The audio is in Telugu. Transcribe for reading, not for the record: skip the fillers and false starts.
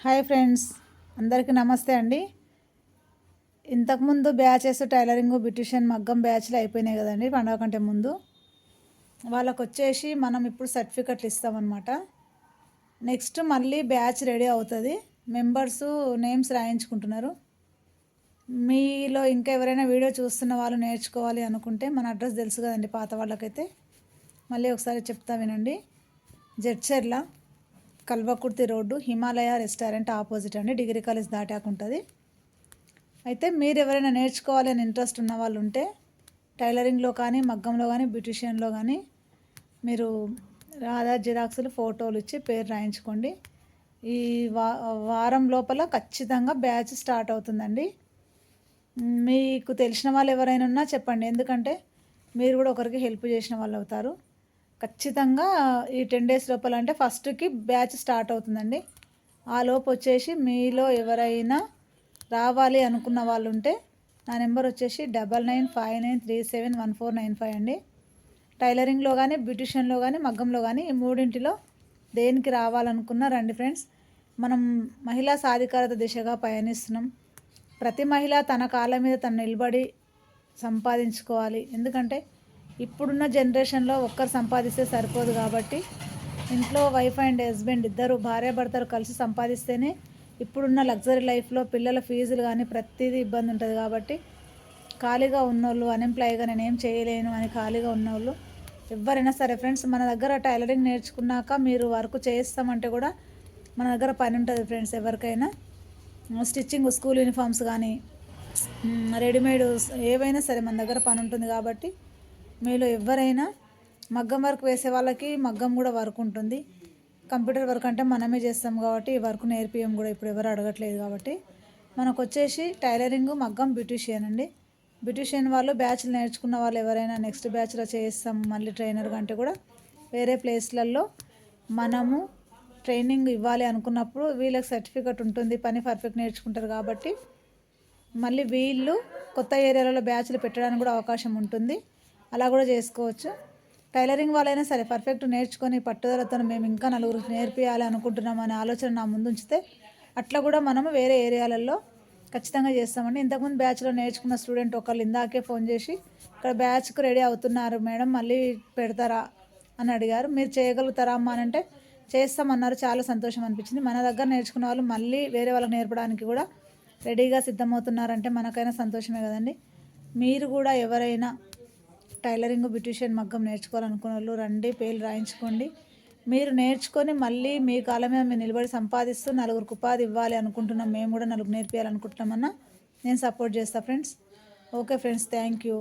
హాయ్ ఫ్రెండ్స్, అందరికీ నమస్తే అండి. ఇంతకుముందు బ్యాచెస్ టైలరింగ్, బ్యూటిషియన్, మగ్గం బ్యాచ్లు అయిపోయినాయి కదండి పండగ కంటే ముందు. వాళ్ళకు వచ్చేసి మనం ఇప్పుడు సర్టిఫికెట్లు ఇస్తామన్నమాట. నెక్స్ట్ మళ్ళీ బ్యాచ్ రెడీ అవుతుంది. మెంబర్స్ నేమ్స్ రాయించుకుంటున్నారు. మీలో ఇంకా ఎవరైనా వీడియో చూస్తున్న వాళ్ళు నేర్చుకోవాలి అనుకుంటే మన అడ్రస్ తెలుసు కదండి పాత వాళ్ళకైతే. మళ్ళీ ఒకసారి చెప్తా వినండి. Jadcherla Kalwakurthy road, Himalaya restaurant opposite అండి, డిగ్రీ కాలేజ్ దాటాక ఉంటుంది. అయితే మీరు ఎవరైనా నేర్చుకోవాలి అని ఇంట్రెస్ట్ ఉన్న వాళ్ళు ఉంటే టైలరింగ్లో కానీ, మగ్గంలో కానీ, బ్యూటిషియన్లో కానీ మీరు ఆధార్ జిరాక్స్లు, ఫోటోలు ఇచ్చి పేరు రాయించుకోండి. ఈ వారం లోపల ఖచ్చితంగా బ్యాచ్ స్టార్ట్ అవుతుందండి. మీకు తెలిసిన వాళ్ళు ఎవరైనా ఉన్నా చెప్పండి, ఎందుకంటే మీరు కూడా ఒకరికి హెల్ప్ చేసిన వాళ్ళు అవుతారు. ఖచ్చితంగా ఈ 10 days లోపల, అంటే ఫస్ట్కి బ్యాచ్ స్టార్ట్ అవుతుందండి. ఆ లోపు వచ్చేసి మీలో ఎవరైనా రావాలి అనుకున్న వాళ్ళు ఉంటే నా నెంబర్ వచ్చేసి 9959371495 అండి. టైలరింగ్లో కానీ, బ్యూటిషియన్లో కానీ, మగ్గంలో కానీ ఈ మూడింటిలో దేనికి రావాలనుకున్నా రండి ఫ్రెండ్స్. మనం మహిళా సాధికారత దిశగా పయనిస్తున్నాం. ప్రతి మహిళ తన కాళ్ళ మీద తను నిలబడి సంపాదించుకోవాలి. ఎందుకంటే ఇప్పుడున్న జనరేషన్లో ఒక్కరు సంపాదిస్తే సరిపోదు కాబట్టి ఇంట్లో వైఫ్ అండ్ హస్బెండ్ ఇద్దరు భార్యాభర్తలు కలిసి సంపాదిస్తేనే ఇప్పుడున్న లగ్జరీ లైఫ్లో పిల్లల ఫీజులు కానీ ప్రతిదీ ఇబ్బంది ఉంటుంది. కాబట్టి ఖాళీగా ఉన్నోళ్ళు, అన్ఎంప్లాయ్గా నేనేం చేయలేను అని ఖాళీగా ఉన్నోళ్ళు ఎవరైనా సరే ఫ్రెండ్స్, మన దగ్గర టైలరింగ్ నేర్చుకున్నాక మీరు వర్క్ చేస్తామంటే కూడా మన దగ్గర పని ఉంటుంది ఫ్రెండ్స్. ఎవరికైనా స్టిచ్చింగ్, స్కూల్ యూనిఫామ్స్ కానీ, రెడీమేడ్ ఏవైనా సరే మన దగ్గర పని ఉంటుంది. కాబట్టి మీలో ఎవరైనా మగ్గం వర్క్ వేసే వాళ్ళకి మగ్గం కూడా వర్క్ ఉంటుంది. కంప్యూటర్ వర్క్ అంటే మనమే చేస్తాం కాబట్టి ఈ వర్క్ నేర్పియం కూడా ఇప్పుడు ఎవరు అడగట్లేదు. కాబట్టి మనకు వచ్చేసి టైలరింగ్, మగ్గం, బ్యూటిషియన్ అండి. బ్యూటిషియన్ వాళ్ళు బ్యాచ్లు నేర్చుకున్న వాళ్ళు ఎవరైనా నెక్స్ట్ బ్యాచ్లో చేస్తాం మళ్ళీ ట్రైనర్ కంటే కూడా వేరే ప్లేస్లలో మనము ట్రైనింగ్ ఇవ్వాలి అనుకున్నప్పుడు వీళ్ళకి సర్టిఫికెట్ ఉంటుంది, పని పర్ఫెక్ట్ నేర్చుకుంటారు. కాబట్టి మళ్ళీ వీళ్ళు కొత్త ఏరియాలలో బ్యాచ్లు పెట్టడానికి కూడా అవకాశం ఉంటుంది. అలా కూడా చేసుకోవచ్చు. టైలరింగ్ వాళ్ళైనా సరే పర్ఫెక్ట్ నేర్చుకొని పట్టుదలతో మేము ఇంకా నలుగురికి నేర్పియాలి అనుకుంటున్నాం అనే ఆలోచన నా ముందు ఉంచితే అట్లా కూడా మనము వేరే ఏరియాలలో ఖచ్చితంగా చేస్తామండి. ఇంతకుముందు బ్యాచ్లో నేర్చుకున్న స్టూడెంట్ ఒకళ్ళు ఇందాకే ఫోన్ చేసి ఇక్కడ బ్యాచ్కు రెడీ అవుతున్నారు మేడం, మళ్ళీ పెడతారా అని అడిగారు. మీరు చేయగలుగుతారా అమ్మా అని అంటే చేస్తామన్నారు. చాలా సంతోషం అనిపించింది. మన దగ్గర నేర్చుకున్న వాళ్ళు మళ్ళీ వేరే వాళ్ళకి నేర్పడానికి కూడా రెడీగా సిద్ధమవుతున్నారంటే మనకైనా సంతోషమే కదండి. మీరు కూడా ఎవరైనా టైలరింగ్, బ్యూటిషియన్, మగ్గం నేర్చుకోవాలనుకున్న వాళ్ళు రండి, పేర్లు రాయించుకోండి. మీరు నేర్చుకొని మళ్ళీ మీ కాళ్ళ మీద మీరు నిలబడి సంపాదిస్తూ నలుగురికి ఉపాధి ఇవ్వాలి అనుకుంటున్నాం, మేము కూడా నలుగురు నేర్పించాలనుకుంటున్నామన్నా నేను సపోర్ట్ చేస్తాను friends. Okay friends, thank you.